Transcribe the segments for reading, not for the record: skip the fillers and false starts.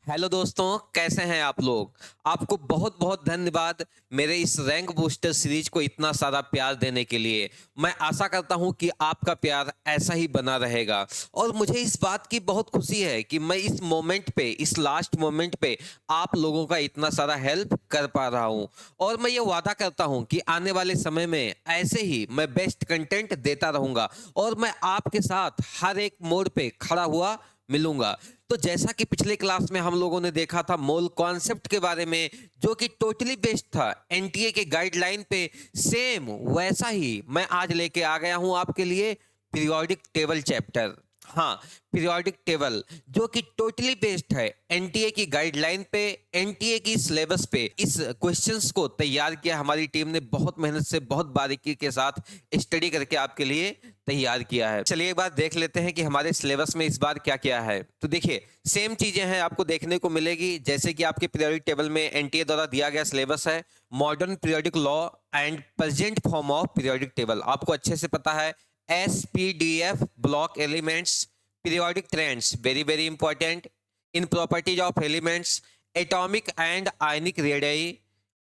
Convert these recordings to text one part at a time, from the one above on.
Hello दोस्तों, कैसे हैं आप लोग। आपको बहुत बहुत धन्यवाद मेरे इस रैंक बूस्टर सीरीज को इतना सारा प्यार देने के लिए। मैं आशा करता हूं कि आपका प्यार ऐसा ही बना रहेगा और मुझे इस बात की बहुत खुशी है कि मैं इस मोमेंट पे, इस लास्ट मोमेंट पे आप लोगों का इतना सारा हेल्प कर पा रहा हूं। और मैं ये वादा करता हूं कि आने वाले समय में ऐसे ही मैं बेस्ट कंटेंट देता रहूंगा और मैं आपके साथ हर एक मोड़ पे खड़ा हुआ मिलूंगा। तो जैसा कि पिछले क्लास में हम लोगों ने देखा था मोल कॉन्सेप्ट के बारे में, जो कि टोटली बेस्ड था एनटीए के गाइडलाइन पे, सेम वैसा ही मैं आज लेके आ गया हूं आपके लिए पीरियोडिक टेबल चैप्टर। हाँ, पीरियोडिक टेबल जो कि टोटली बेस्ड है एनटीए की गाइडलाइन पे, एनटीए की सिलेबस पे। इस क्वेश्चंस को तैयार किया हमारी टीम ने बहुत मेहनत से, बहुत बारीकी के साथ स्टडी करके आपके लिए तैयार किया है। चलिए एक बार देख लेते हैं कि हमारे सिलेबस में इस बार क्या क्या है। तो देखिए, सेम चीजें हैं आपको देखने को मिलेगी जैसे कि आपके पीरियोडिक टेबल में एनटीए द्वारा दिया गया सिलेबस है। Modern periodic law and present form of periodic table आपको अच्छे से पता है। SPDF block elements, periodic trends very very important, in properties of elements, atomic and ionic radii,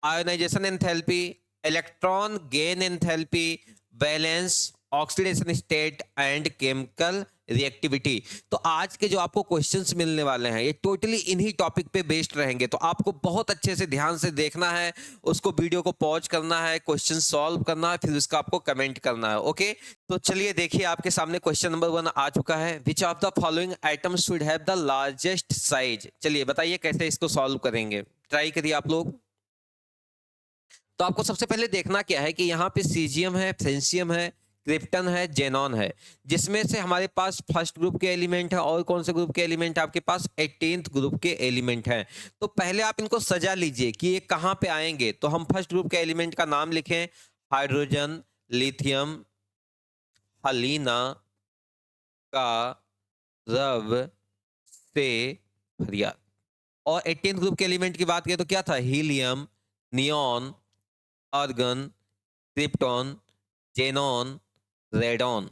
ionisation enthalpy, electron gain enthalpy, balance, oxidation state and chemical reactivity. तो आज के जो आपको क्वेश्चंस मिलने वाले हैं ये टोटली इन्हीं टॉपिक पे बेस्ड रहेंगे। तो आपको बहुत अच्छे से ध्यान से देखना है, उसको वीडियो को पॉज करना है, क्वेश्चन सॉल्व करना है, फिर उसका आपको कमेंट करना है। ओके, तो चलिए देखिए आपके सामने क्वेश्चन नंबर 1 आ चुका है। Which of the following items should have the largest size. चलिए बताइए कैसे इसको सॉल्व करेंगे, ट्राई करिए आप लोग। तो आपको सबसे पहले देखना क्या है कि यहाँ पे सीजियम है, फ्रेंसियम है, क्रिप्टन है, जेनॉन है। जिसमें से हमारे पास फर्स्ट ग्रुप के एलिमेंट है और कौन से ग्रुप के एलिमेंट है आपके पास 18th ग्रुप के एलिमेंट हैं। तो पहले आप इनको सजा लीजिए कि ये कहाँ पे आएंगे। तो हम फर्स्ट ग्रुप के एलिमेंट का नाम लिखें, हाइड्रोजन, लिथियम, हलीना का रव से फरियाद। और 18th ग्रुप के एलिमेंट की बात करें तो क्या था, helium, neon, argon, krypton, xenon, radon.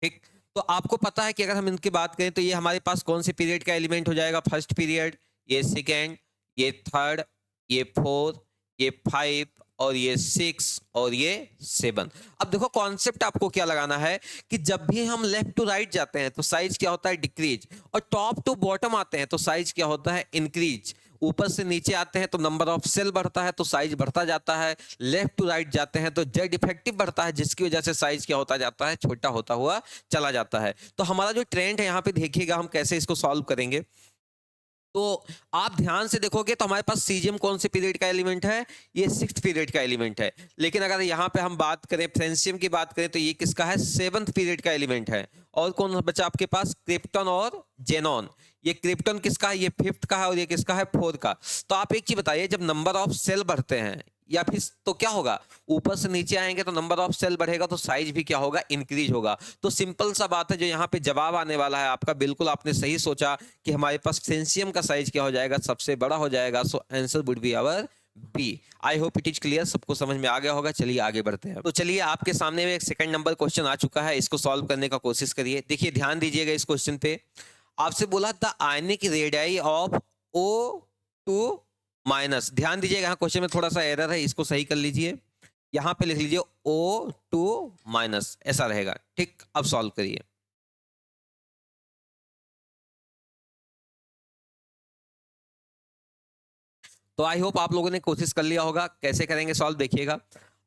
ठीक। तो आपको पता है कि अगर हम इनकी बात करें तो ये हमारे पास कौन से पीरियड का एलिमेंट हो जाएगा, फर्स्ट पीरियड, ये सेकेंड, ये थर्ड, ये फोर्थ, ये फाइव और ये सिक्स और ये सेवन। अब देखो कॉन्सेप्ट आपको क्या लगाना है कि जब भी हम लेफ्ट टू राइट जाते हैं तो साइज क्या होता है, डिक्रीज, और टॉप टू बॉटम आते हैं तो साइज क्या होता है, इंक्रीज। ऊपर से नीचे आते हैं तो नंबर ऑफ सेल बढ़ता है तो साइज बढ़ता जाता है। लेफ्ट टू राइट जाते हैं तो जेड इफेक्टिव बढ़ता है जिसकी वजह से साइज क्या होता जाता है, छोटा होता हुआ चला जाता है। तो हमारा जो ट्रेंड है यहाँ पे देखिएगा हम कैसे इसको सॉल्व करेंगे। तो आप ध्यान से देखोगे तो हमारे पास सीजियम कौन से पीरियड का एलिमेंट है, ये सिक्स्थ पीरियड का एलिमेंट है। लेकिन अगर यहाँ पे हम बात करें, फ्रेंसियम की बात करें तो ये किसका है, सेवंथ पीरियड का एलिमेंट है। और कौन बचा आपके पास, क्रिप्टन और जेनॉन। ये क्रिप्टन किसका है, ये फिफ्थ का है, और ये किसका है, फोर्थ का। तो आप एक चीज बताइए, जब नंबर ऑफ सेल बढ़ते हैं या फिर तो क्या होगा, ऊपर से नीचे आएंगे तो नंबर ऑफ सेल बढ़ेगा तो साइज भी क्या होगा, इंक्रीज होगा। तो सिंपल सा बात है, जो यहाँ पे जवाब आने वाला है आपका, बिल्कुल आपने सही सोचा कि हमारे पास फ्रेंसियम का साइज क्या हो जाएगा, सबसे बड़ा हो जाएगा। So answer would be our B. I hope it is clear, सबको समझ में आ गया होगा। चलिए आगे बढ़ते हैं। तो चलिए आपके सामने में एक सेकंड नंबर क्वेश्चन आ चुका है, इसको सॉल्व करने का कोशिश करिए। देखिए ध्यान दीजिएगा इस क्वेश्चन पे। आपसे बोला the ionic radii of O2 minus. ध्यान दीजिएगा यहाँ क्वेश्चन में थोड़ा सा एरर है, इसको सही कर लीजिए। यहाँ पे लिख लीजिए O2 माइनस, ऐसा रहेगा। ठीक, अब सॉल्व करिए। तो आई होप आप लोगों ने कोशिश कर लिया होगा। कैसे करेंगे सॉल्व, देखिएगा।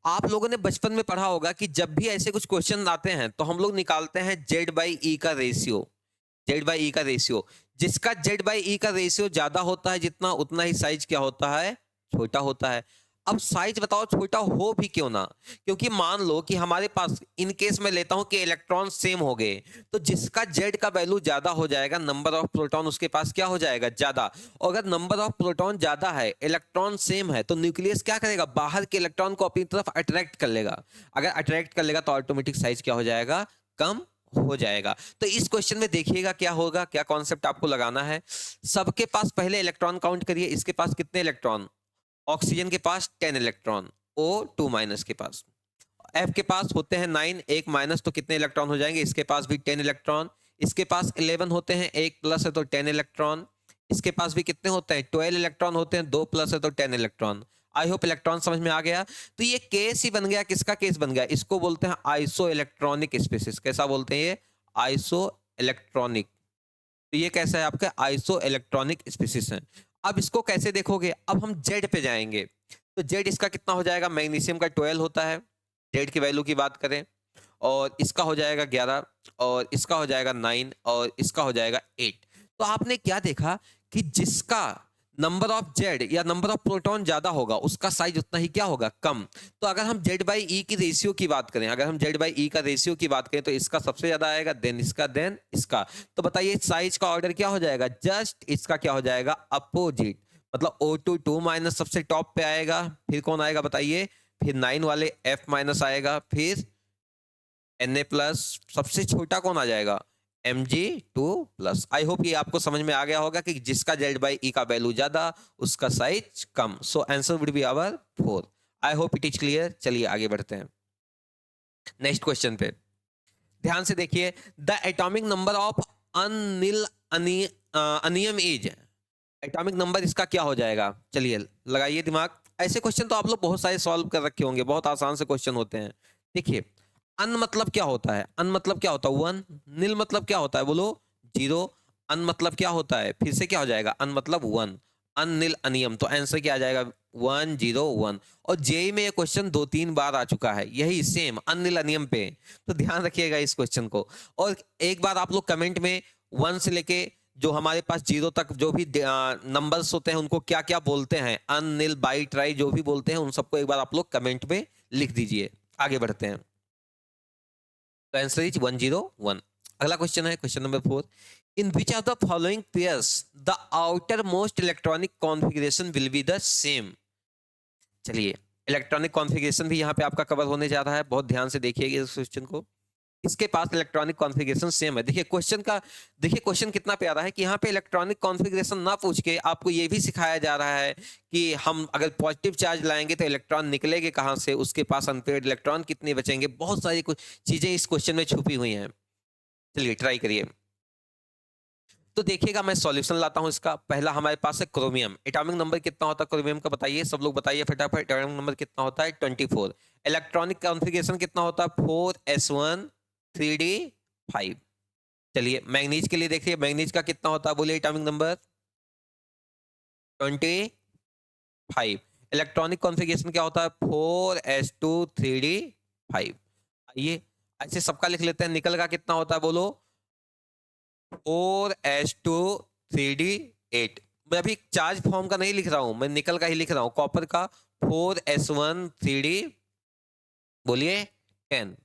आप लोगों ने बचपन में पढ़ा होगा कि जब भी ऐसे कुछ क्वेश्चन आते हैं तो हम लोग निकालते हैं जेड बाई ई का रेशियो। जेड बाई ई का रेशियो, जिसका जेड बाई ई का रेशियो ज्यादा होता है जितना, उतना ही साइज क्या होता है, छोटा होता है। अब साइज बताओ छोटा हो भी क्यों ना, क्योंकि मान लो कि हमारे पास, इन केस में लेता हूं कि इलेक्ट्रॉन सेम हो गए, तो जिसका जेड का वैल्यू ज्यादा हो जाएगा, नंबर ऑफ प्रोटॉन उसके पास क्या हो जाएगा, ज्यादा। और अगर नंबर ऑफ प्रोटॉन ज्यादा है, इलेक्ट्रॉन सेम है, तो न्यूक्लियस क्या करेगा, बाहर के इलेक्ट्रॉन को अपनी तरफ अट्रैक्ट कर लेगा। अगर अट्रैक्ट कर लेगा तो ऑटोमेटिक साइज क्या हो जाएगा, कम हो जाएगा। तो इस क्वेश्चन में देखिएगा क्या होगा, क्या कॉन्सेप्ट आपको लगाना है। सबके पास पहले इलेक्ट्रॉन काउंट करिए, इसके पास कितने इलेक्ट्रॉन, ऑक्सीजन के पास 10 इलेक्ट्रॉन, O2 माइनस के पास। F के पास होते हैं 9, एक माइनस तो कितने इलेक्ट्रॉन हो जाएंगे, इसके पास भी 10 इलेक्ट्रॉन। इसके पास 11 होते हैं, एक प्लस है तो 10 इलेक्ट्रॉन। इसके पास भी कितने होते हैं, 12 इलेक्ट्रॉन होते हैं, 2 प्लस है तो 10 इलेक्ट्रॉन। आई होप इलेक्ट्रॉन समझ में आ गया। तो ये केस ही बन गया, किसका केस बन गया, इसको बोलते हैं आइसो इलेक्ट्रॉनिक स्पीसीज। कैसा बोलते हैं ये, आइसो इलेक्ट्रॉनिक। तो ये कैसा है आपका, आइसो इलेक्ट्रॉनिक स्पीसीज है। अब इसको कैसे देखोगे, अब हम जेड पे जाएंगे। तो जेड इसका कितना हो जाएगा, मैग्नीशियम का 12 होता है, जेड की वैल्यू की बात करें, और इसका हो जाएगा 11, और इसका हो जाएगा 9, और इसका हो जाएगा 8। तो आपने क्या देखा कि जिसका नंबर ऑफ जेड या नंबर ऑफ प्रोटॉन ज्यादा होगा उसका साइज उतना ही क्या होगा, कम। तो अगर हम जेड बाई ई की रेशियो की बात करें, अगर हम जेड बाई ई का रेशियो की बात करें, तो इसका सबसे ज्यादा आएगा, देन इसका, देन इसका। तो बताइए साइज का ऑर्डर क्या हो जाएगा, जस्ट इसका क्या हो जाएगा, अपोजिट। मतलब O2 माइनस सबसे टॉप पे आएगा, फिर कौन आएगा बताइए, फिर 9 वाले F माइनस आएगा, फिर Na प्लस, सबसे छोटा कौन आ जाएगा, Mg2 प्लस। आई होप ये आपको समझ में आ गया होगा कि जिसका जेड बाई ई का वैल्यू ज्यादा उसका साइज कम। So answer would be our 4। I hope it is clear. चलिए आगे बढ़ते हैं नेक्स्ट क्वेश्चन पे। ध्यान से देखिए, द एटॉमिक नंबर ऑफ अनिल अनियम इज, एटॉमिक नंबर इसका क्या हो जाएगा, चलिए लगाइए दिमाग। ऐसे क्वेश्चन तो आप लोग बहुत सारे सॉल्व कर रखे होंगे, बहुत आसान से क्वेश्चन होते हैं। देखिए, अन मतलब क्या होता है, अन मतलब क्या होता है 1, नील मतलब क्या होता है बोलो 0, अन मतलब क्या होता है, फिर से क्या हो जाएगा, अन मतलब 1, अन नील अनियम। तो आंसर क्या आ जाएगा 1 0 1। और जेई में ये क्वेश्चन 2-3 बार आ चुका है, यही सेम अन नील अनियम पे। तो ध्यान रखिएगा इस क्वेश्चन को। और एक बार आप लोग कमेंट में 1 से लेके जो हमारे पास 0 तक जो भी नंबर्स होते हैं उनको क्या क्या बोलते हैं, अन नील बाई ट्राई जो भी बोलते हैं, उन सबको एक बार आप लोग कमेंट में लिख दीजिए। आगे बढ़ते हैं। तो आंसर इज 101। अगला क्वेश्चन है question number 4। In which of the following pairs the outer most electronic configuration will be the same. चलिए, इलेक्ट्रॉनिक कॉन्फ़िगरेशन भी यहाँ पे आपका कवर होने जा रहा है, बहुत ध्यान से देखिएगा इस क्वेश्चन को। इसके पास इलेक्ट्रॉनिक कॉन्फ़िगरेशन सेम है। देखिए क्वेश्चन का, देखिए क्वेश्चन कितना प्यारा है कि यहाँ पे इलेक्ट्रॉनिक कॉन्फ़िगरेशन ना पूछ के आपको ये भी सिखाया जा रहा है कि हम अगर पॉजिटिव चार्ज लाएंगे तो इलेक्ट्रॉन निकलेंगे कहाँ से, उसके पास अनपेयर्ड इलेक्ट्रॉन कितने बचेंगे, बहुत सारी कुछ चीजें इस क्वेश्चन में छुपी हुई हैं। चलिए ट्राई करिए। तो देखिएगा मैं सॉल्यूशन लाता हूं इसका। पहला हमारे पास है क्रोमियम। एटॉमिक नंबर कितना होता है क्रोमियम का, बताइए सब लोग बताइए फटाफट। एटॉमिक नंबर कितना होता है 24। इलेक्ट्रॉनिक कॉन्फ़िगरेशन कितना होता है 4s1 3d5। चलिए मैग्नीज के लिए देखिए, मैग्नीज का कितना होता है बोलिए एटॉमिक नंबर 25। इलेक्ट्रॉनिक कॉन्फ़िगरेशन क्या होता है 4s2 3d5। आइए ऐसे सबका लिख लेते हैं। निकल का कितना होता है बोलो 4s2 3d8। मैं अभी चार्ज फॉर्म का नहीं लिख रहा हूं, मैं निकल का ही लिख रहा हूं। कॉपर का 4s1 3d बोलिए 10।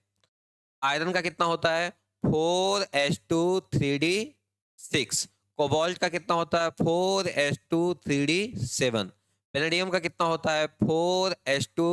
आयरन का कितना होता है 4s2 3d6। कोबाल्ट का कितना होता है 4s2 3d7। वेनेडियम का कितना होता है 4s2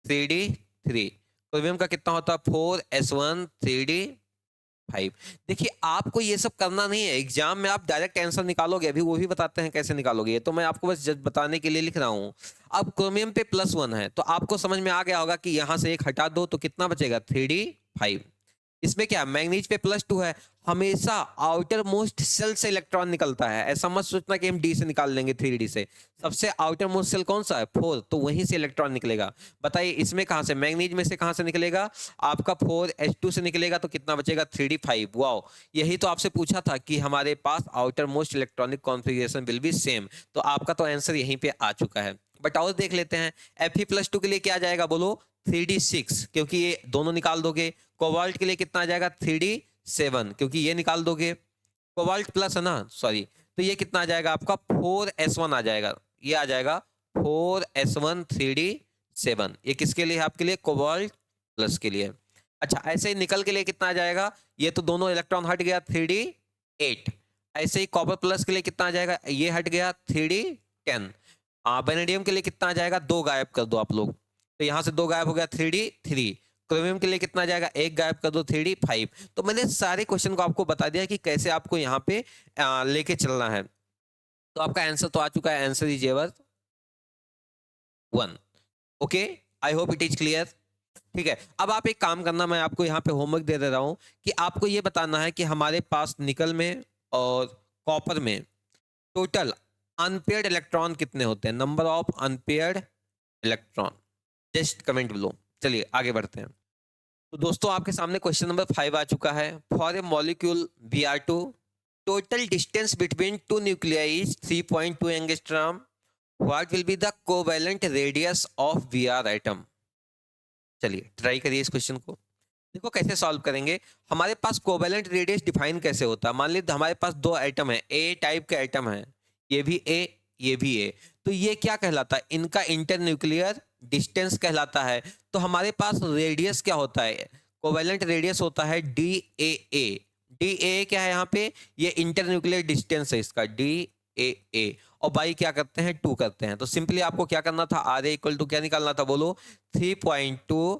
3d3। क्रोमियम का कितना होता है 4s1 3d5। देखिए आपको ये सब करना नहीं है, एग्जाम में आप डायरेक्ट आंसर निकालोगे, अभी वो भी बताते हैं कैसे निकालोगे, ये तो मैं आपको बस जस्ट बताने के लिए लिख रहा हूं। अब क्रोमियम पे +1 है तो आपको समझ में आ गया होगा कि यहां से एक हटा दो तो कितना बचेगा 3d5। इसमें क्या मैग्नीज पे +2 है, हमेशा आउटर मोस्ट सेल से इलेक्ट्रॉन निकलता है। ऐसा मत सोचना कि हम डी से निकाल लेंगे 3d से। सबसे आउटर मोस्ट सेल कौन सा है 4, तो वहीं से इलेक्ट्रॉन निकलेगा। बताइए इसमें कहां से, मैग्नीज में से कहां से निकलेगा आपका 4h2 से निकलेगा, तो कितना बचेगा 3d5। वाओ, यही तो आपसे पूछा था कि हमारे पास outermost electronic configuration will be same. तो आपका तो आंसर यहीं पे आ चुका है। बट और देख लेते हैं Fe+2 के लिए क्या आ जाएगा बोलो 3d6, क्योंकि ये दोनों निकाल दोगे। कोबाल्ट के लिए कितना आ जाएगा 3d7, क्योंकि ये निकाल दोगे। कोबाल्ट प्लस है ना, सॉरी, तो ये कितना आ जाएगा आपका 4s1 आ जाएगा। ये आ जाएगा 4s1 3d7। ये किसके लिए, आपके लिए कोबाल्ट प्लस के लिए। अच्छा ऐसे ही निकल के लिए कितना आ जाएगा, ये तो दोनों इलेक्ट्रॉन हट गया 3d8। ऐसे ही कॉपर प्लस के लिए कितना आ जाएगा, ये हट गया 3d10। वेनेडियम के लिए कितना आ जाएगा, 2 गायब कर दो आप लोग, तो यहां से 2 गायब हो गया 3d3। क्रोमियम के लिए कितना जाएगा, 1 गायब कर दो 3d5। तो मैंने सारे क्वेश्चन को आपको बता दिया कि कैसे आपको यहाँ पे लेके चलना है। तो आपका आंसर तो आ चुका है, answer is ever 1। Okay, I hope it is clear. ठीक है, अब आप एक काम करना, मैं आपको यहाँ पे होमवर्क दे रहा हूँ कि आपको ये बताना है कि हमारे पास निकल में और कॉपर में टोटल अनपेयर्ड इलेक्ट्रॉन कितने होते हैं? Number of unpaired electron, just comment below. चलिए आगे बढ़ते हैं। तो दोस्तों आपके सामने क्वेश्चन नंबर 5 आ चुका है। For a molecule Br2, total distance between two nuclei is 3.2 angstrom. What will be the covalent radius of Br atom? चलिए ट्राई करिए इस क्वेश्चन को। देखो कैसे सॉल्व करेंगे। हमारे पास कोवैलेंट रेडियस डिफाइन कैसे होता है? मान लीजिए हमारे पास दो एटम है, ए टाइप के एटम है, ये भी ए, ये भी ए, तो ये क्या कहलाता है? इनका इंटरन्यूक्लियर डिस्टेंस कहलाता है। तो हमारे पास रेडियस क्या होता है? कोवैलेंट रेडियस होता है D A A. D A क्या है यहाँ पे? ये इंटरन्यूक्लियर डिस्टेंस है इसका, डी ए ए। और बाई क्या करते हैं? 2 करते हैं। तो सिंपली आपको क्या करना था? आर ए इक्वल टू क्या निकालना था? बोलो 3.2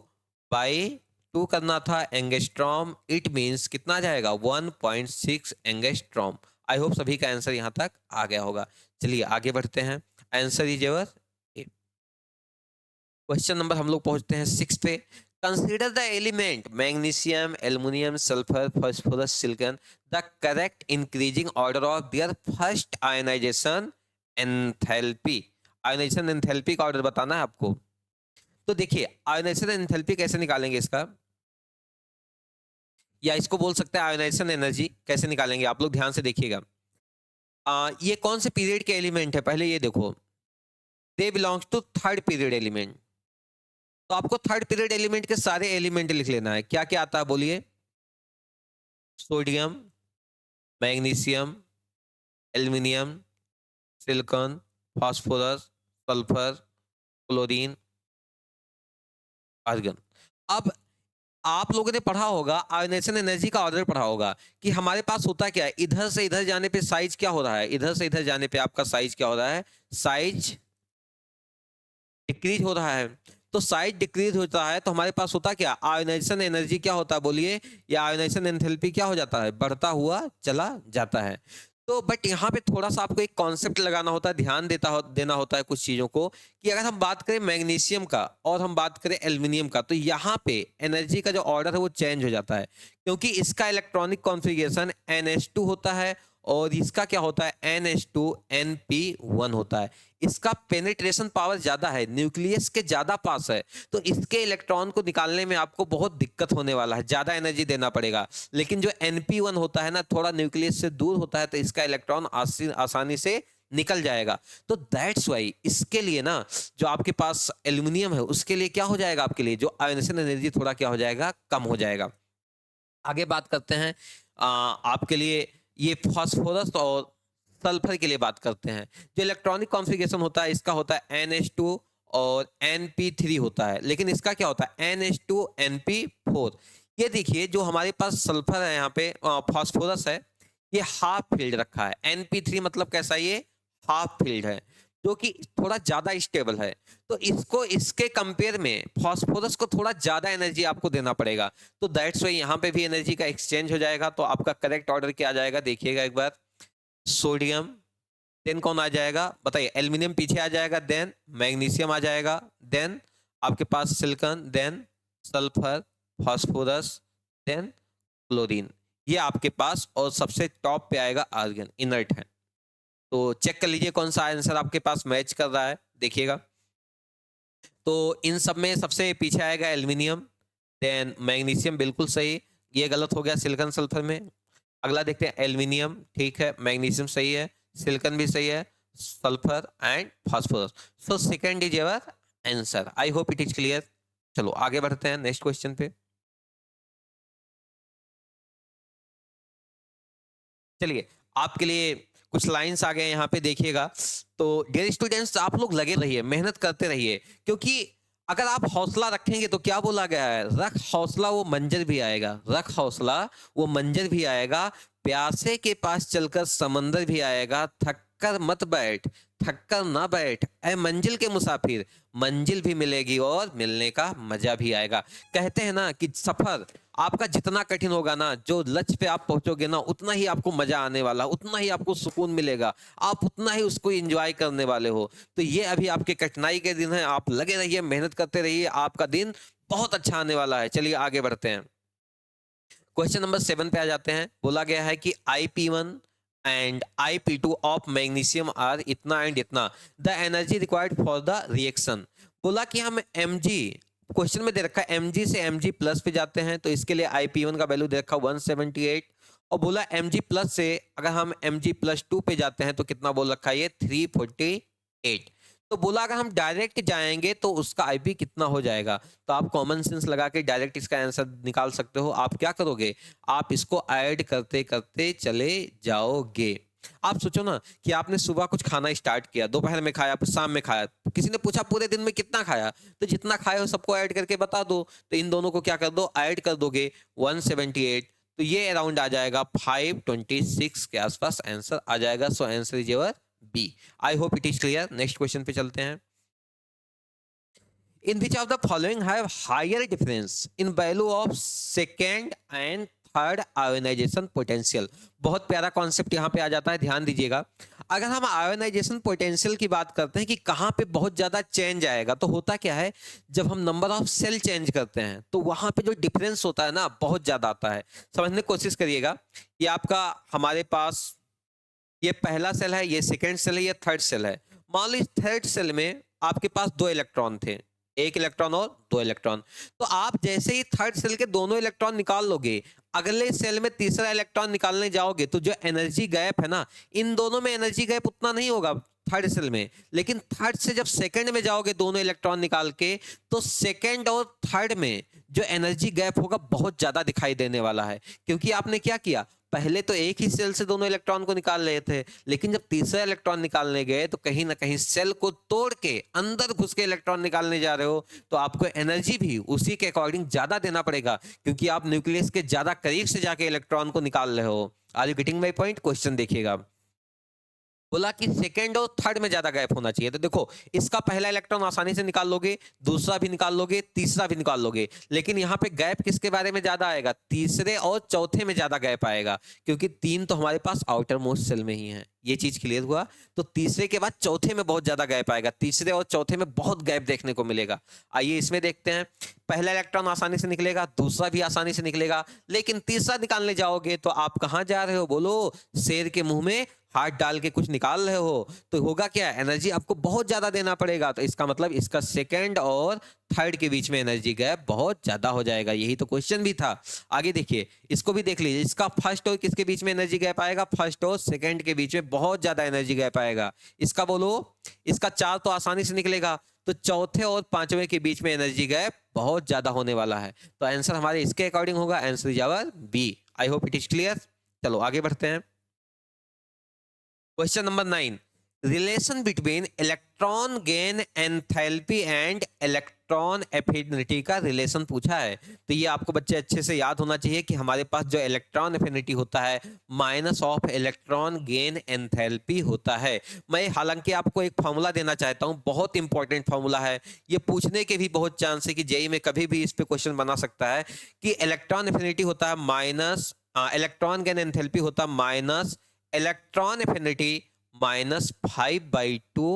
बाई 2 करना था एंगस्ट्रॉम। इट मींस कितना आ जाएगा? 1.6 एंगस्ट्रॉम। आई होप सभी का आंसर यहां तक आ गया होगा। चलिए आगे बढ़ते हैं। Answer is your A. Question number हम लोग पहुंचते हैं 6 पे। Consider the element magnesium, aluminium, sulphur, phosphorus, silicon, the correct increasing order of their first ionisation enthalpy. Ionisation enthalpy का ऑर्डर बताना है आपको। तो देखिए आयनाइजेशन एंथैल्पी कैसे निकालेंगे इसका, या इसको बोल सकते हैं आयनाइजेशन एनर्जी कैसे निकालेंगे, आप लोग ध्यान से देखिएगा। ये कौन से पीरियड के एलिमेंट है? पहले ये देखो, they belongs to third period element. तो आपको थर्ड पीरियड एलिमेंट के सारे एलिमेंट लिख लेना है। क्या क्या आता है बोलिए? Sodium, magnesium, aluminium, silicon, phosphorus, sulphur, chlorine, argon. अब आप लोगों ने पढ़ा होगा, आयोनाइजेशन एनर्जी का ऑर्डर पढ़ा होगा कि हमारे पास होता क्या है, इधर से इधर जाने पे साइज क्या हो रहा है? इधर से इधर जाने पे आपका साइज क्या हो रहा है? साइज डिक्रीज हो रहा है। तो साइज डिक्रीज होता है तो हमारे पास होता क्या? आयोनाइजेशन एनर्जी क्या होता है बोलिए, या आयोनाइजेशन एंथैल्पी क्या हो जाता है? बढ़ता हुआ चला जाता है। तो बट यहाँ पे थोड़ा सा आपको एक कॉन्सेप्ट लगाना होता है, ध्यान देना होता है कुछ चीजों को, कि अगर हम बात करें मैग्नीशियम का और हम बात करें एल्युमिनियम का, तो यहाँ पे एनर्जी का जो ऑर्डर है वो चेंज हो जाता है, क्योंकि इसका इलेक्ट्रॉनिक कॉन्फ़िगरेशन NH2 होता है और इसका क्या होता है? NH2NP1 होता है। इसका पेनिट्रेशन पावर ज्यादा है, न्यूक्लियस के ज्यादा पास है, तो इसके इलेक्ट्रॉन को निकालने में आपको बहुत दिक्कत होने वाला है, ज्यादा एनर्जी देना पड़ेगा। लेकिन जो NP1 होता है ना, थोड़ा न्यूक्लियस से दूर होता है, तो इसका इलेक्ट्रॉन आसानी से निकल जाएगा। तो दैट्स वाई इसके लिए ना, जो आपके पास एल्युमिनियम है उसके लिए क्या हो जाएगा? आपके लिए जो आयोनाइजेशन एनर्जी थोड़ा क्या हो जाएगा? कम हो जाएगा। आगे बात करते हैं आपके लिए ये फास्फोरस और सल्फर के लिए बात करते हैं। जो इलेक्ट्रॉनिक कॉन्फ़िगरेशन होता है इसका होता है NH2 और NP3 होता है, लेकिन इसका क्या होता है? NH2NP4। ये देखिए जो हमारे पास सल्फर है, यहाँ पे फास्फोरस है, ये हाफ फील्ड रखा है। NP3 मतलब कैसा? ये हाफ फील्ड है, जो कि थोड़ा ज्यादा स्टेबल है। तो इसको इसके कंपेयर में फास्फोरस को थोड़ा ज्यादा एनर्जी आपको देना पड़ेगा। तो दैट्स वाई यहाँ पे भी एनर्जी का एक्सचेंज हो जाएगा। तो आपका करेक्ट ऑर्डर क्या आ जाएगा? देखिएगा एक बार, सोडियम, देन कौन आ जाएगा बताइए? एल्युमिनियम पीछे आ जाएगा, देन मैग्नीशियम आ जाएगा, देन आपके पास silicon, then sulphur, phosphorus, then chlorine, ये आपके पास, और सबसे टॉप पे आएगा आर्गन, इनर्ट है। तो चेक कर लीजिए कौन सा आंसर आपके पास मैच कर रहा है, देखिएगा। तो इन सब में सबसे पीछे आएगा एल्युमिनियम, देन मैग्नीशियम, बिल्कुल सही, ये गलत हो गया सिलिकॉन सल्फर में। अगला देखते हैं, एल्युमिनियम ठीक है, मैग्नीशियम सही है, सिलिकॉन भी सही है, sulphur and phosphorus. So second is your answer. I hope it is clear. चलो आगे बढ़ते हैं नेक्स्ट क्वेश्चन पे। चलिए आपके लिए कुछ लाइंस आ गए यहाँ पे, देखिएगा। तो डियर स्टूडेंट्स, आप लोग लगे रहिए, मेहनत करते रहिए, क्योंकि अगर आप हौसला रखेंगे तो क्या बोला गया है? रख हौसला वो मंजर भी आएगा, रख हौसला वो मंजर भी आएगा, प्यासे के पास चलकर समंदर भी आएगा, थक कर मत बैठ, थक कर ना बैठ ऐ मंजिल के मुसाफिर, मंजिल भी मिलेगी और मिलने का मजा भी आएगा। कहते हैं ना कि सफर आपका जितना कठिन होगा ना, जो लक्ष्य पे आप पहुंचोगे ना, उतना ही आपको मजा आने वाला, उतना ही आपको सुकून मिलेगा, आप उतना ही उसको एंजॉय करने वाले हो। तो ये अभी आपके कठिनाई के दिन है, आप लगे रहिए, मेहनत करते रहिए, आपका दिन बहुत अच्छा आने वाला है। चलिए आगे बढ़ते हैं। क्वेश्चन नंबर 7 पे आ जाते हैं। बोला गया है कि IP1 and IP2 of magnesium are इतना एंड इतना, the energy required for the reaction. बोला कि हम Mg, क्वेश्चन में दे रखा है Mg से Mg प्लस पे जाते हैं तो इसके लिए IP1 का वैल्यू दे रखा 178, और बोला Mg प्लस से अगर हम Mg प्लस 2 पे जाते हैं तो कितना बोल रखा है ये 348। तो बोला अगर हम डायरेक्ट जाएंगे तो उसका आईपी कितना हो जाएगा, तो आप कॉमन सेंस लगा के डायरेक्ट इसका आंसर निकाल सकते हो। आप क्या करोगे, आप इसको ऐड करते करते चले जाओगे। आप सोचो ना कि आपने सुबह कुछ खाना स्टार्ट किया, दोपहर में खाया, फिर शाम में खाया, किसी ने पूछा पूरे दिन में कितना खाया, तो जितना खाए हो सबको ऐड करके बता दो। तो इन दोनों को क्या कर दो, ऐड कर दोगे 178, तो ये अराउंड आ जाएगा 526 के आसपास आंसर आ जाएगा। So answer is your B. I hope it is clear. Next question पे चलते हैं। In which of the following have higher difference in value of second and third ionization potential. बहुत प्यारा कॉन्सेप्ट यहाँ पे आ जाता है, ध्यान दीजिएगा। अगर हम आयोनाइजेशन पोटेंशियल की बात करते हैं कि कहाँ पे बहुत ज्यादा चेंज आएगा, तो होता क्या है, जब हम नंबर ऑफ सेल चेंज करते हैं तो वहां पे जो डिफरेंस होता है ना बहुत ज्यादा आता है। समझने की कोशिश करिएगा। ये आपका हमारे पास ये पहला सेल है, ये सेकेंड सेल है, ये थर्ड सेल है। मान लो थर्ड सेल में आपके पास 2 इलेक्ट्रॉन थे, 1 इलेक्ट्रॉन और 2 इलेक्ट्रॉन। तो आप जैसे ही थर्ड सेल के दोनों इलेक्ट्रॉन निकाल लोगे, अगले सेल में तीसरा इलेक्ट्रॉन निकालने जाओगे तो जो एनर्जी गैप है ना, इन दोनों में एनर्जी गैप उतना नहीं होगा थर्ड सेल में, लेकिन थर्ड से जब सेकंड में जाओगे दोनों इलेक्ट्रॉन निकाल के, तो सेकंड और थर्ड में जो एनर्जी गैप होगा बहुत ज्यादा दिखाई देने वाला है। क्योंकि आपने क्या किया, पहले तो एक ही सेल से दोनों इलेक्ट्रॉन को निकाल रहे थे, लेकिन जब तीसरा इलेक्ट्रॉन निकालने गए तो कहीं ना कहीं सेल को तोड़ के अंदर घुस के इलेक्ट्रॉन निकालने जा रहे हो, तो आपको एनर्जी भी उसी के अकॉर्डिंग ज्यादा देना पड़ेगा, क्योंकि आप न्यूक्लियस के ज्यादा करीब से जाके इलेक्ट्रॉन को निकाल रहे हो। Are you getting my point? Question देखिएगा। बोला कि सेकेंड और थर्ड में ज्यादा गैप होना चाहिए। तो देखो, इसका पहला इलेक्ट्रॉन आसानी से निकाल लोगे, दूसरा भी निकाल लोगे, तीसरा भी निकाल लोगे, लेकिन यहाँ पे गैप किसके बारे में ज्यादा आएगा, तीसरे और चौथे में ज्यादा गैप आएगा, क्योंकि 3 तो हमारे पास आउटर मोस्ट सेल में ही है। ये चीज क्लियर हुआ। तो तीसरे के बाद चौथे में बहुत ज्यादा गैप आएगा, तीसरे और चौथे में बहुत गैप देखने को मिलेगा। आइए इसमें देखते हैं। पहला इलेक्ट्रॉन आसानी से निकलेगा, दूसरा भी आसानी से निकलेगा, लेकिन तीसरा निकालने जाओगे तो आप कहां जा रहे हो, बोलो, शेर के मुंह में हाथ डाल के कुछ निकाल रहे हो। तो होगा क्या, एनर्जी आपको बहुत ज्यादा देना पड़ेगा। तो इसका मतलब इसका सेकंड और थर्ड के बीच में एनर्जी गैप बहुत ज्यादा हो जाएगा। यही तो क्वेश्चन भी था। आगे देखिए, इसको भी देख लीजिए। इसका फर्स्ट और किसके बीच में एनर्जी गैप आएगा, फर्स्ट और सेकंड के बीच में बहुत ज्यादा एनर्जी गैप आएगा। इसका बोलो, इसका 4 तो आसानी से निकलेगा, तो चौथे और पांचवें के बीच में एनर्जी गैप बहुत ज्यादा होने वाला है। तो आंसर हमारे इसके अकॉर्डिंग होगा, answer is our B. I hope it is clear. चलो आगे बढ़ते हैं। Question number 9, relation between electron gain enthalpy and electron affinity का रिलेशन पूछा है। तो ये आपको बच्चे अच्छे से याद होना चाहिए कि हमारे पास जो इलेक्ट्रॉन एफिनिटी होता है minus of electron gain enthalpy होता है। मैं हालांकि आपको एक फॉर्मूला देना चाहता हूं, बहुत इंपॉर्टेंट फॉर्मूला है। ये पूछने के भी बहुत चांस है कि जेई में कभी भी इस पे क्वेश्चन बना सकता है कि इलेक्ट्रॉन एफिनिटी होता है माइनस, इलेक्ट्रॉन गेन एंथैल्पी होता है minus electron affinity minus 5/2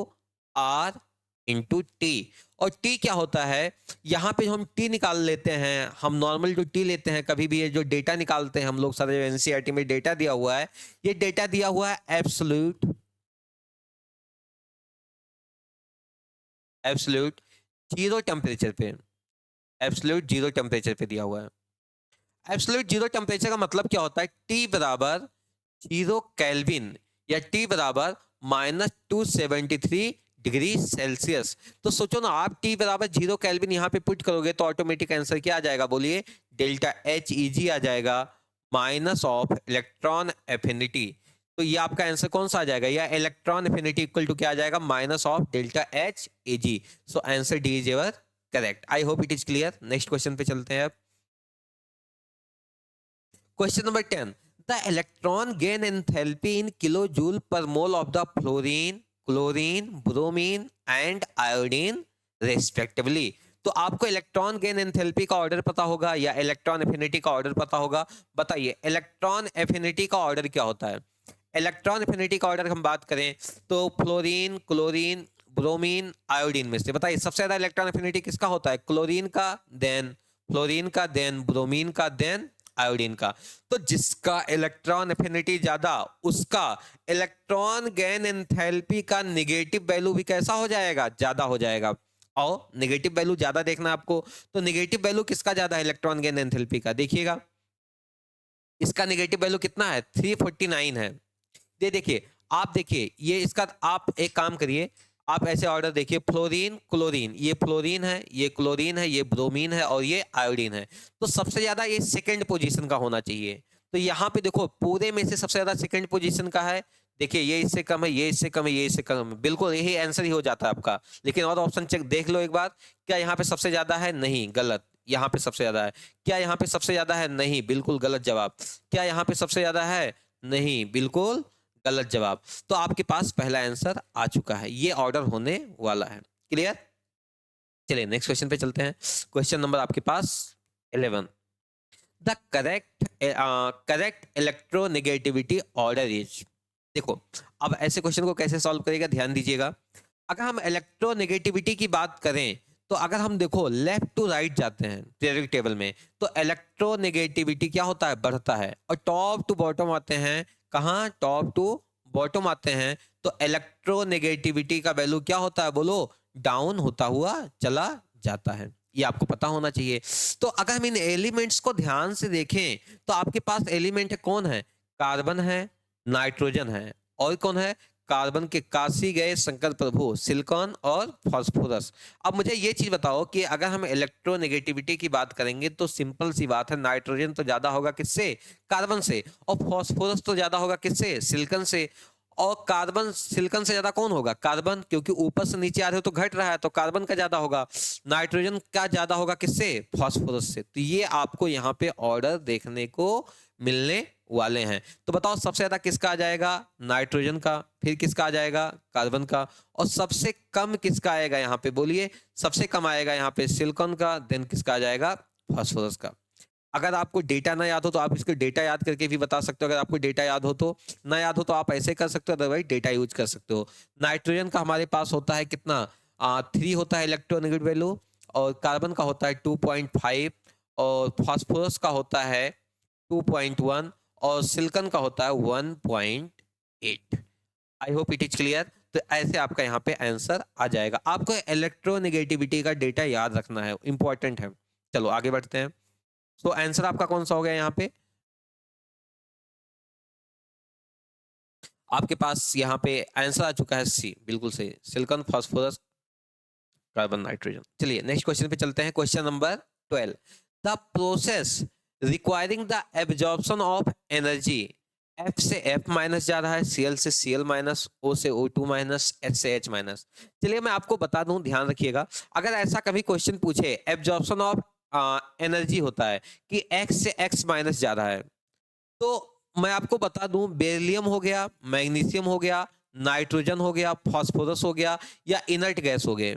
R into T. और टी क्या होता है, यहां पे हम टी निकाल लेते हैं, हम नॉर्मल जो टी लेते हैं, कभी भी ये जो डेटा निकालते हैं हम लोग सारे, जो एनसीईआरटी में डेटा दिया हुआ है, ये डेटा दिया हुआ है एब्सोल्यूट एब्सोल्यूट जीरो टेम्परेचर पे, एब्सोल्यूट जीरो टेम्परेचर पे दिया हुआ है। एब्सोल्यूट जीरो टेम्परेचर का मतलब क्या होता है, टी बराबर 0 केल्विन या टी बराबर -273 डिग्री सेल्सियस। तो सोचो ना, आप टी बराबर 0 केल्विन यहाँ पे पुट करोगे तो ऑटोमेटिक आंसर क्या आ जाएगा, बोलिए, डेल्टा एच ई जी आ जाएगा माइनस ऑफ इलेक्ट्रॉन एफिनिटी। तो ये आपका आंसर कौन सा आ जाएगा, या इलेक्ट्रॉन एफिनिटी इक्वल टू क्या आ जाएगा, minus of delta H A G. So answer D is your correct. I hope it is clear. Next question पे चलते हैं अब। Question number 10, the electron gain enthalpy in kilojoule per mole of the fluorine, chlorine, bromine and iodine respectively। तो आपको electron gain enthalpy का order पता होगा या इलेक्ट्रॉन एफिनिटी का ऑर्डर पता होगा। बताइए, इलेक्ट्रॉन एफिनिटी का ऑर्डर क्या होता है। इलेक्ट्रॉन एफिनिटी का ऑर्डर हम बात करें तो फ्लोरीन, क्लोरीन, ब्रोमीन, आयोडीन में से बताइए सबसे ज्यादा इलेक्ट्रॉन एफिनिटी किसका होता है, क्लोरीन का, देन फ्लोरीन का, देन ब्रोमीन का, देन आयोडीन का। तो जिसका इलेक्ट्रॉन एफिनिटी ज्यादा, उसका इलेक्ट्रॉन गेन एंथैल्पी का नेगेटिव वैल्यू भी कैसा हो जाएगा, ज्यादा हो जाएगा। और नेगेटिव वैल्यू ज्यादा देखना है आपको, तो नेगेटिव वैल्यू किसका ज्यादा है, इलेक्ट्रॉन गेन एंथैल्पी का। देखिएगा इसका नेगेटिव वैल्यू कितना है, 349 है। ये देखिए, आप देखिए ये इसका, आप एक काम करिए, आप ऐसे ऑर्डर देखिए, फ्लोरीन क्लोरीन, ये फ्लोरीन है, ये क्लोरीन है, ये ब्रोमीन है और ये आयोडीन है। तो सबसे ज्यादा ये सेकंड पोजीशन का होना चाहिए। तो यहाँ पे देखो पूरे में से सबसे ज्यादा सेकंड पोजीशन का है। देखिए ये इससे कम है, ये इससे कम है, ये इससे कम है, बिल्कुल यही आंसर ही हो जाता है आपका। लेकिन और ऑप्शन चेक देख लो एक बार, क्या यहाँ पे सबसे ज्यादा है, नहीं, गलत। यहाँ पे सबसे ज्यादा है, क्या यहाँ पे सबसे ज्यादा है, नहीं, बिल्कुल गलत जवाब। क्या यहाँ पे सबसे ज्यादा है, नहीं, बिल्कुल गलत जवाब। तो आपके पास पहला आंसर आ चुका है, ये ऑर्डर होने वाला है। क्लियर? चलिए नेक्स्ट क्वेश्चन पे चलते हैं। क्वेश्चन नंबर आपके पास 11, the correct electronegativity order is. देखो अब ऐसे क्वेश्चन को कैसे सॉल्व करेगा, ध्यान दीजिएगा। अगर हम इलेक्ट्रोनेगेटिविटी की बात करें, तो अगर हम देखो लेफ्ट टू राइट जाते हैं पीरियोडिक टेबल में, तो इलेक्ट्रोनेगेटिविटी क्या होता है, बढ़ता है। और टॉप टू बॉटम आते हैं, कहाँ, टॉप टू बॉटम आते हैं, तो इलेक्ट्रोनेगेटिविटी का वैल्यू क्या होता है, बोलो, डाउन होता हुआ चला जाता है। ये आपको पता होना चाहिए। तो अगर हम इन एलिमेंट्स को ध्यान से देखें, तो आपके पास एलिमेंट है, कौन है, कार्बन है, नाइट्रोजन है, और कौन है, कार्बन के काशी गए शंकर प्रभु, सिलिकॉन और फास्फोरस। अब मुझे ये चीज बताओ कि अगर हम इलेक्ट्रोनेगेटिविटी की बात करेंगे, तो सिंपल सी बात है, नाइट्रोजन तो ज्यादा होगा किससे, कार्बन से, और फास्फोरस तो ज्यादा होगा किससे, सिलिकॉन से। और कार्बन सिलिकॉन से ज्यादा कौन होगा, कार्बन, क्योंकि ऊपर से नीचे आ रहे हो तो घट रहा है, तो कार्बन का ज्यादा होगा। नाइट्रोजन का ज्यादा होगा किससे, फास्फोरस से। तो ये आपको यहाँ पे ऑर्डर देखने को मिलने वाले हैं। तो बताओ सबसे ज्यादा किसका आ जाएगा, नाइट्रोजन का, फिर किसका आ जाएगा, कार्बन का, और सबसे कम किसका आएगा यहाँ पे, बोलिए, सबसे कम आएगा यहाँ पे सिलिकॉन का, देन किसका आ जाएगा, फास्फोरस का। अगर आपको डेटा ना याद हो तो आप इसको डेटा याद करके भी बता सकते हो। अगर आपको डेटा याद हो, तो ना याद हो तो आप ऐसे कर सकते हो, अदरवाइज डेटा यूज कर सकते हो। नाइट्रोजन का हमारे पास होता है कितना, 3 होता है इलेक्ट्रोनेगेटिव वैल्यू, और कार्बन का होता है 2.5, और फास्फोरस का होता है 2.1, और सिलिकॉन का होता है 1.8। आई होप इट इज क्लियर। तो ऐसे आपका यहाँ पे आंसर आ जाएगा। आपको इलेक्ट्रोनेगेटिविटी का डेटा याद रखना है, इंपॉर्टेंट है। चलो आगे बढ़ते हैं। तो आंसर आपका कौन सा हो गया यहाँ पे, आपके पास यहाँ पे आंसर आ चुका है सी, बिल्कुल सही, सिलिकॉन, फास्फोरस, कार्बन, नाइट्रोजन। चलिए नेक्स्ट क्वेश्चन पे चलते हैं। Question number 12, the process requiring the absorption of energy, F से F माइनस जा रहा है, Cl से Cl माइनस, O से O2 माइनस, H से H माइनस। चलिए मैं आपको बता दूं, ध्यान रखिएगा। अगर ऐसा कभी क्वेश्चन पूछे, एब्जॉर्प्शन ऑफ एनर्जी होता है कि X से X माइनस जा रहा है, तो मैं आपको बता दूं, बेरिलियम हो गया, मैग्नीशियम हो गया, नाइट्रोजन हो गया, फास्फोरस हो गया, या इनर्ट गैस हो गए,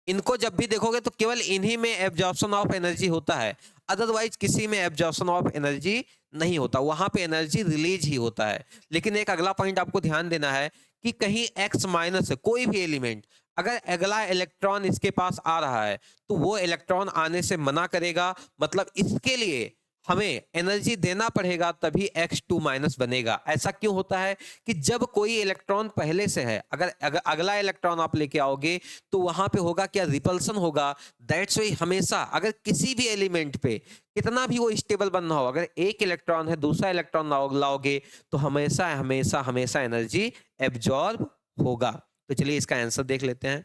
इनको जब भी देखोगे तो केवल इन्हीं में एब्जॉर्प्शन ऑफ एनर्जी होता है, अदरवाइज किसी में एब्जॉर्प्शन ऑफ एनर्जी नहीं होता, वहां पे एनर्जी रिलीज ही होता है। लेकिन एक अगला पॉइंट आपको ध्यान देना है कि कहीं X माइनस है कोई भी एलिमेंट, अगर अगला इलेक्ट्रॉन इसके पास आ रहा है, तो वो इलेक्ट्रॉन आने से मना करेगा, मतलब इसके लिए हमें एनर्जी देना पड़ेगा, तभी X2 माइनस बनेगा। ऐसा क्यों होता है कि जब कोई इलेक्ट्रॉन पहले से है, अगर अगला इलेक्ट्रॉन आप लेके आओगे, तो वहां पे होगा क्या, रिपल्सन होगा। दैट्स वाई हमेशा अगर किसी भी एलिमेंट पे कितना भी वो स्टेबल बनना हो, अगर एक इलेक्ट्रॉन है दूसरा इलेक्ट्रॉन लाओगे, तो हमेशा हमेशा हमेशा एनर्जी एब्जॉर्ब होगा। तो चलिए इसका आंसर देख लेते हैं।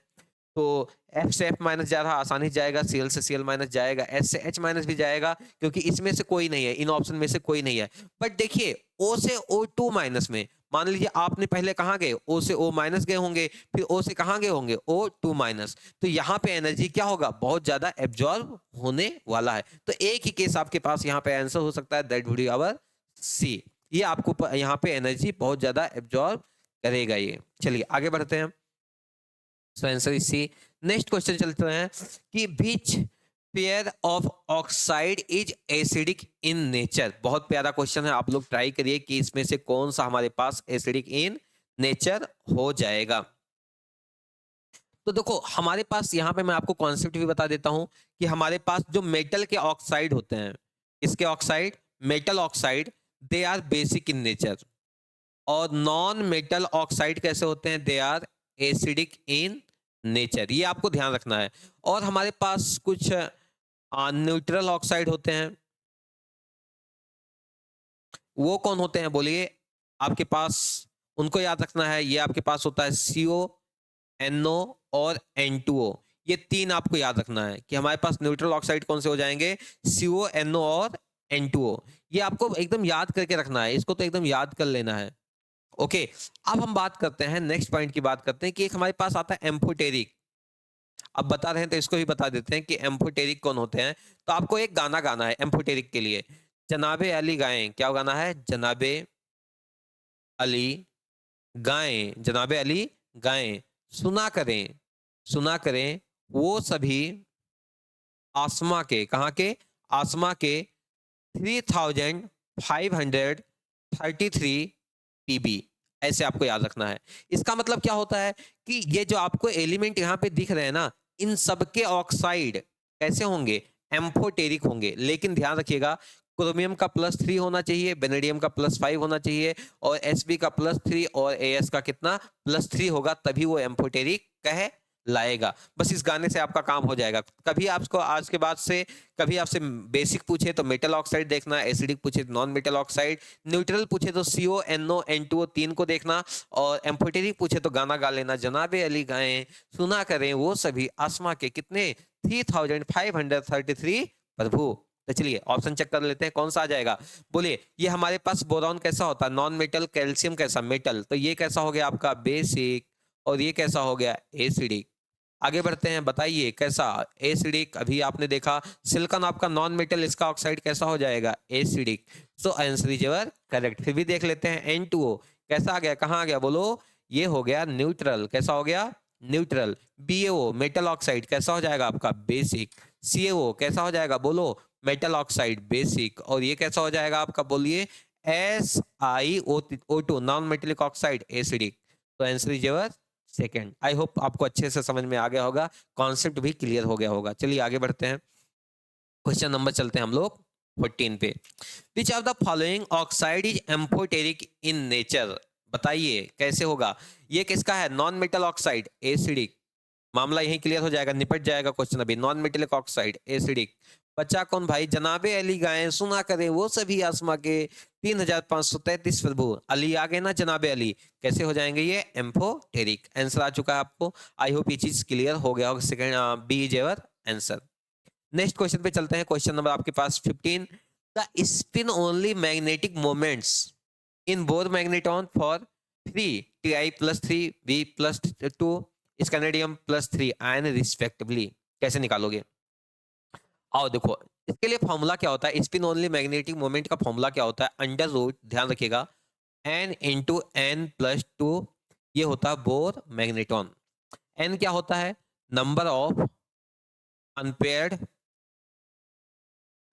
तो F से F माइनस जा रहा, आसानी से जाएगा, Cl से Cl माइनस जाएगा, H से H माइनस भी जाएगा, क्योंकि इसमें से कोई नहीं है, इन ऑप्शन में से कोई नहीं है। बट देखिए O से O2 माइनस में, मान लीजिए आपने पहले कहाँ गए, O से O माइनस गए होंगे, फिर O से कहाँ गए होंगे, O2 माइनस, तो यहाँ पे एनर्जी क्या होगा, बहुत ज्यादा एब्जॉर्ब होने वाला है। तो एक ही केस आपके पास यहाँ पे आंसर हो सकता है, that would be our C. ये आपको यहाँ पे एनर्जी बहुत ज्यादा एब्जॉर्ब करेगा ये। चलिए आगे बढ़ते हैं। So answer is C. Next question चलते हैं कि which pair of oxide is acidic in nature. बहुत प्यारा क्वेश्चन है, आप लोग ट्राई करिए कि इसमें से कौन सा हमारे पास एसिडिक इन नेचर हो जाएगा। तो देखो हमारे पास यहाँ पे मैं आपको कॉन्सेप्ट भी बता देता हूं कि हमारे पास जो मेटल के ऑक्साइड होते हैं, इसके oxide, metal oxide they are basic in nature, और नॉन मेटल ऑक्साइड कैसे होते हैं, they are acidic in nature. ये आपको ध्यान रखना है। और हमारे पास कुछ न्यूट्रल ऑक्साइड होते हैं, वो कौन होते हैं बोलिए आपके पास, उनको याद रखना है। ये आपके पास होता है CO, NO और N2O। ये तीन आपको याद रखना है कि हमारे पास न्यूट्रल ऑक्साइड कौन से हो जाएंगे, CO, NO और N2O। ये आपको एकदम याद करके रखना है, इसको तो एकदम याद कर लेना है। ओके, अब हम बात करते हैं नेक्स्ट पॉइंट की, बात करते हैं कि एक हमारे पास आता है एम्फोटेरिक। अब बता रहे हैं तो इसको भी बता देते हैं कि एम्फोटेरिक कौन होते हैं। तो आपको एक गाना गाना है एम्फोटेरिक के लिए, जनाबे अली गाएं। क्या गाना है, जनाबे अली गाएं, जनाबे अली गाएं। सुना करें, सुना करें वो सभी आसमा के, कहाँ के, आसमा के 3533 PB। ऐसे आपको याद रखना है। इसका मतलब क्या होता है कि ये जो आपको एलिमेंट यहाँ पे दिख रहे हैं ना, इन सबके ऑक्साइड कैसे होंगे, एम्फोटेरिक होंगे। लेकिन ध्यान रखिएगा, क्रोमियम का +3 होना चाहिए, बेनेडियम का +5 होना चाहिए, और Sb का +3 और As का कितना, +3 होगा, तभी वो एम्फोटेरिक कहे लाएगा। बस इस गाने से आपका काम हो जाएगा। कभी आपको आज के बाद से कभी आपसे बेसिक पूछे तो मेटल ऑक्साइड देखना, एसिडिक पूछे तो नॉन मेटल ऑक्साइड, न्यूट्रल पूछे तो CO, NO, N2O तीन को देखना, और एम्फोटेरिक पूछे तो गाना गा लेना, जनाबे अली गाएं, सुना करें वो सभी आसमा के कितने 3533 प्रभु। तो चलिए ऑप्शन चेक कर लेते हैं कौन सा आ जाएगा। बोलिए, ये हमारे पास बोरॉन कैसा होता है, नॉन मेटल, कैल्शियम कैसा, मेटल, तो ये कैसा हो गया आपका बेसिक, और ये कैसा हो गया एसिडिक। आगे बढ़ते हैं, बताइए कैसा, एसिडिक। अभी आपने देखा सिलिकॉन आपका नॉन मेटल, इसका ऑक्साइड कैसा हो जाएगा, acidic. So answer is your correct. फिर भी देख लेते हैं N2O कैसा आ गया, कहाँ आ गया बोलो, ये हो गया न्यूट्रल। कैसा हो गया, न्यूट्रल। BaO मेटल ऑक्साइड कैसा हो जाएगा आपका बेसिक। CaO कैसा हो जाएगा बोलो, मेटल ऑक्साइड बेसिक। और ये कैसा हो जाएगा आपका बोलिए, SiO2 non metallic oxide acidic. तो answer is your second. I hope आपको अच्छे से समझ में आ गया होगा, कॉन्सेप्ट भी क्लियर हो गया होगा। चलिए आगे बढ़ते हैं, क्वेश्चन नंबर चलते हैं हम लोग 14 पे। Which of the following oxide is amphoteric in nature, बताइए कैसे होगा। ये किसका है, नॉन मेटल ऑक्साइड एसिडिक। मामला यही क्लियर हो जाएगा, निपट जाएगा क्वेश्चन। अभी नॉन मेटेलिक ऑक्साइड एसिडिक, बच्चा कौन भाई, जनाबे अली गाएं, सुना करें वो सभी आसमा के 3533 प्रभु। अली आ गए ना, जनाबे अली कैसे हो जाएंगे ये, एम्फोटेरिक। आंसर आ चुका है आपको, आई होप ये चीज क्लियर हो गया होगा। Second B is your answer. Next question पे चलते हैं, क्वेश्चन नंबर आपके पास 15। The spin only magnetic moments in both magneton for 3 Ti+3 B+2 scandium +3 ion respectively, कैसे निकालोगे। आओ देखो, इसके लिए फॉर्मूला क्या होता है, स्पिन ओनली मैग्नेटिक मोमेंट का फॉर्मूला क्या होता है, अंडर रूट, ध्यान रखिएगा, n इंटू n+2, ये होता है बोर मैग्नेटॉन। n क्या होता है, नंबर ऑफ अनपेयर्ड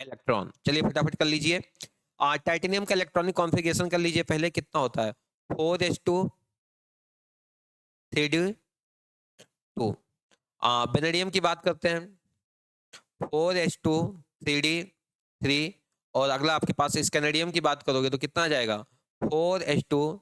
इलेक्ट्रॉन। चलिए फटाफट कर लीजिए, टाइटेनियम का इलेक्ट्रॉनिक कॉन्फ़िगरेशन कर लीजिए पहले, कितना होता है 4s2 3d2। बेनेडियम की बात करते हैं, 4s2 3d3। और अगला आपके पास स्कैनेडियम की बात करोगे तो कितना आ जाएगा 4s2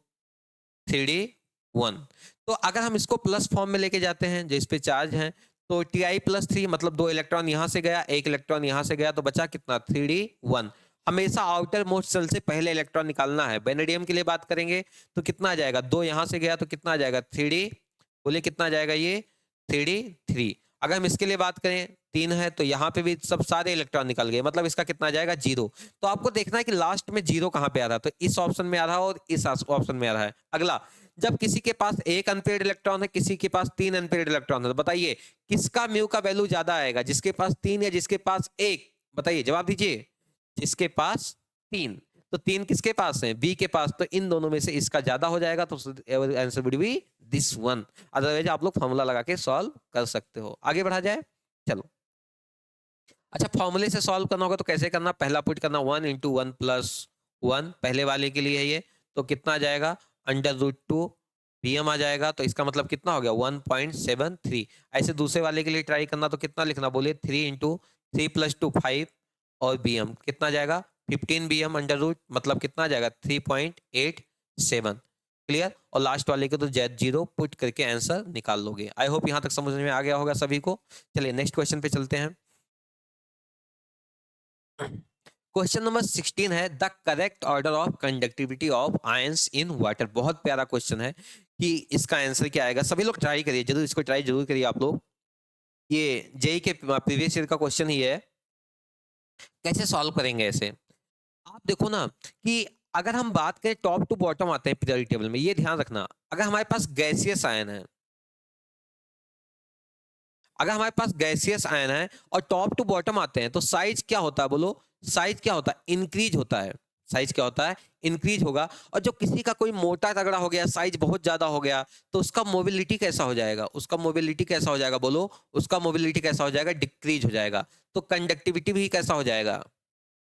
3d1। तो अगर हम इसको प्लस फॉर्म में लेके जाते हैं जिस पे चार्ज है, तो Ti+3 मतलब 2 इलेक्ट्रॉन यहां से गया, 1 इलेक्ट्रॉन यहां से गया, तो बचा कितना 3d1। हमेशा आउटर मोस्ट सेल से पहले इलेक्ट्रॉन निकालना है। बेनेडियम के लिए बात करेंगे तो कितना आ जाएगा, 2 यहां से गया तो कितना आ जाएगा 3d, बोले कितना आ जाएगा ये 3d3। अगर हम इसके लिए बात करें 3 है तो यहाँ पे भी सब सारे इलेक्ट्रॉन निकल गए, मतलब इसका कितना आ जाएगा 0। तो आपको देखना है कि लास्ट में 0 कहाँ पे आ रहा है, तो इस ऑप्शन में आ रहा है और इस ऑप्शन में आ रहा है। अगला, जब किसी के पास 1 अनपेयर्ड इलेक्ट्रॉन है, किसी के पास 3 अनपेयर्ड इलेक्ट्रॉन है, तो बताइए किसका म्यू का वैल्यू ज्यादा आएगा, जिसके पास 3 या जिसके पास 1, बताइए जवाब दीजिए। जिसके पास 3, तो 3 किसके पास है, बी के पास, तो इन दोनों में से इसका ज्यादा हो जाएगा, तो answer would B this one. Otherwise आप लोग फॉर्मूला लगा के सॉल्व कर सकते हो। आगे बढ़ा जाए, चलो। अच्छा, फॉर्मूले से सॉल्व करना होगा तो कैसे करना, पहला पुट करना 1 इंटू 1 प्लस 1, पहले वाले के लिए है ये, तो कितना आ जाएगा √2 pm आ जाएगा, तो इसका मतलब कितना हो गया 1.73। ऐसे दूसरे वाले के लिए ट्राई करना तो कितना लिखना, बोलिए 3 इंटू 3 + 2 5 और bm कितना आ जाएगा 15 bm अंडर रूट मतलब कितना आ जाएगा 3.87। क्लियर। और लास्ट वाले को तो Z0 पुट करके आंसर निकाल लोगे। आई होप यहां तक समझ में आ गया होगा सभी को। चलिए नेक्स्ट क्वेश्चन पे चलते हैं। क्वेश्चन नंबर 16 है the correct order of conductivity of ions in water. बहुत प्यारा क्वेश्चन है कि इसका आंसर क्या आएगा। सभी लोग ट्राई करिए, जरूर इसको ट्राई जरूर करिए आप लोग। ये जेई के प्रीवियस ईयर का क्वेश्चन ही है। कैसे सॉल्व करेंगे ऐसे? आप देखो ना कि अगर हम बात करें टॉप टू बॉटम आते हैं पीरियोडिक टेबल में, ये ध्यान रखना। अगर हमारे पास गैसियस आयन है, अगर हमारे पास गैसियस आयन है और टॉप टू बॉटम आते हैं तो साइज क्या होता है बोलो? साइज क्या होता है? इंक्रीज होता है। साइज क्या होता है? इंक्रीज होगा। और जो किसी का कोई मोटा तगड़ा हो गया, साइज बहुत ज्यादा हो गया, तो उसका मोबिलिटी कैसा हो जाएगा? उसका मोबिलिटी कैसा हो जाएगा बोलो? उसका मोबिलिटी कैसा हो जाएगा? डिक्रीज हो जाएगा। तो कंडक्टिविटी भी कैसा हो जाएगा?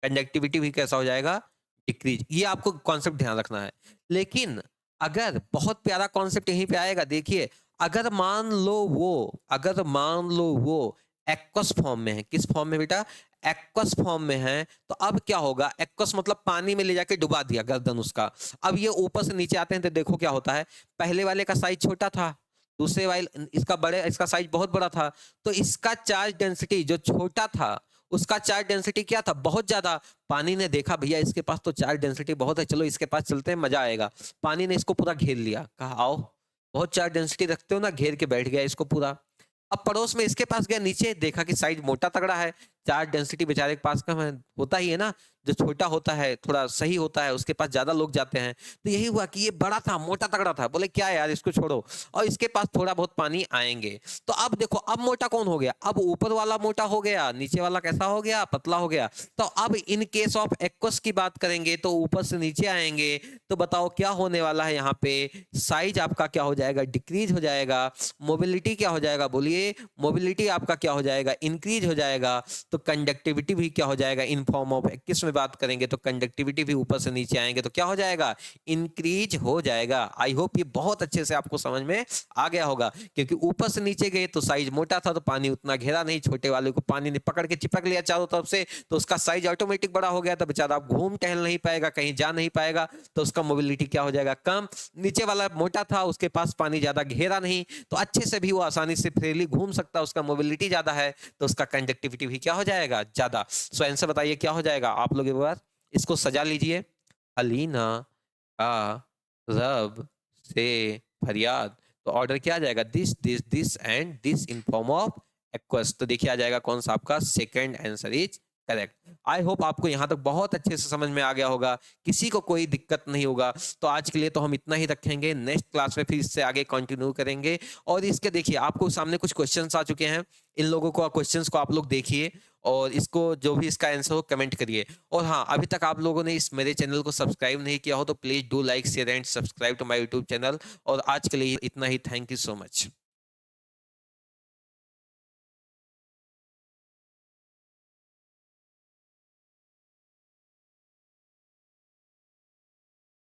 कंडक्टिविटी भी कैसा हो जाएगा? डिक्रीज। ये आपको कॉन्सेप्ट ध्यान रखना है। लेकिन अगर बहुत प्यारा कॉन्सेप्ट यहीं पे आएगा, देखिए। अगर मान लो वो एक्वस फॉर्म में है। किस फॉर्म में बेटा? एक्वस फॉर्म में है। तो अब क्या होगा? एक्वस मतलब पानी में ले जाके डुबा दिया गर्दन उसका। अब ये ऊपर से नीचे आते हैं तो देखो क्या होता है। पहले वाले का साइज छोटा था, दूसरे वाले इसका साइज बहुत बड़ा था। तो इसका चार्ज डेंसिटी जो छोटा था, उसका चार्ज डेंसिटी क्या था? बहुत ज्यादा। पानी ने देखा भैया इसके पास तो चार्ज डेंसिटी बहुत है, चलो इसके पास चलते हैं, मजा आएगा। पानी ने इसको पूरा घेर लिया, कहा आओ, बहुत चार्ज डेंसिटी रखते हो ना, घेर के बैठ गया इसको पूरा। अब पड़ोस में इसके पास गया, नीचे देखा कि साइज मोटा तगड़ा है, चार्ज डेंसिटी बेचारे के पास कम है, होता ही है ना। जो छोटा होता है थोड़ा सही होता है, उसके पास ज्यादा लोग जाते हैं। तो यही हुआ कि ये बड़ा था, मोटा तगड़ा था, बोले क्या यार इसको छोड़ो, और इसके पास थोड़ा बहुत पानी आएंगे। तो अब देखो, अब मोटा कौन हो गया? अब ऊपर वाला मोटा हो गया, नीचे वाला कैसा हो गया? पतला हो गया। तो अब इन केस ऑफ एक्वस की बात करेंगे तो ऊपर से नीचे आएंगे, तो बताओ क्या होने वाला है यहाँ पे? साइज आपका क्या हो जाएगा? डिक्रीज हो जाएगा। मोबिलिटी क्या हो जाएगा बोलिए? मोबिलिटी आपका क्या हो जाएगा? इंक्रीज हो जाएगा। तो कंडक्टिविटी भी क्या हो जाएगा? इन फॉर्म ऑफ एक्वस में बात करेंगे तो कंडक्टिविटी भी ऊपर से नीचे आएंगे तो क्या हो जाएगा? इंक्रीज हो जाएगा। आई होप ये बहुत अच्छे से आपको समझ में आ गया होगा, क्योंकि ऊपर से नीचे गए तो साइज मोटा था तो पानी उतना घेरा नहीं, छोटे वाले को पानी ने पकड़ के चिपक लिया चारों तरफ से, तो उसका साइज ऑटोमेटिक बड़ा हो गया, तो बेचारा आप घूम टहल नहीं पाएगा, कहीं जा नहीं पाएगा, तो उसका मोबिलिटी क्या हो जाएगा? कम। नीचे वाला मोटा था, उसके पास पानी ज्यादा घेरा नहीं, तो अच्छे से भी वो आसानी से फ्रीली घूम सकता है, उसका मोबिलिटी ज्यादा है, तो उसका कंडक्टिविटी भी क्या हो जाएगा? ज्यादा। सो आंसर बताइए क्या हो जाएगा? आप लोग एक बार इसको सजा लीजिए। अलीना का रब से फरियाद। तो ऑर्डर क्या आ जाएगा? This this this and this in form of aqueous. तो देखिए आ जाएगा कौन सा आपका second answer is correct. I hope आपको यहां तक बहुत अच्छे से समझ में आ गया होगा, किसी को कोई दिक्कत नहीं होगा। तो आज के लिए तो हम इतना ही रखेंगे, नेक्स्ट क्लास में फिर इससे आगे कंटिन्यू करेंगे। और इसके देखिए आपको सामने कुछ क्वेश्चंस आ चुके हैं, इन लोगों को क्वेश्चंस को आप लोग देखिए और इसको जो भी इसका आंसर हो कमेंट करिए। और हाँ, अभी तक आप लोगों ने इस मेरे चैनल को सब्सक्राइब नहीं किया हो तो please do like share and subscribe to my YouTube channel. और आज के लिए इतना ही। Thank you so much.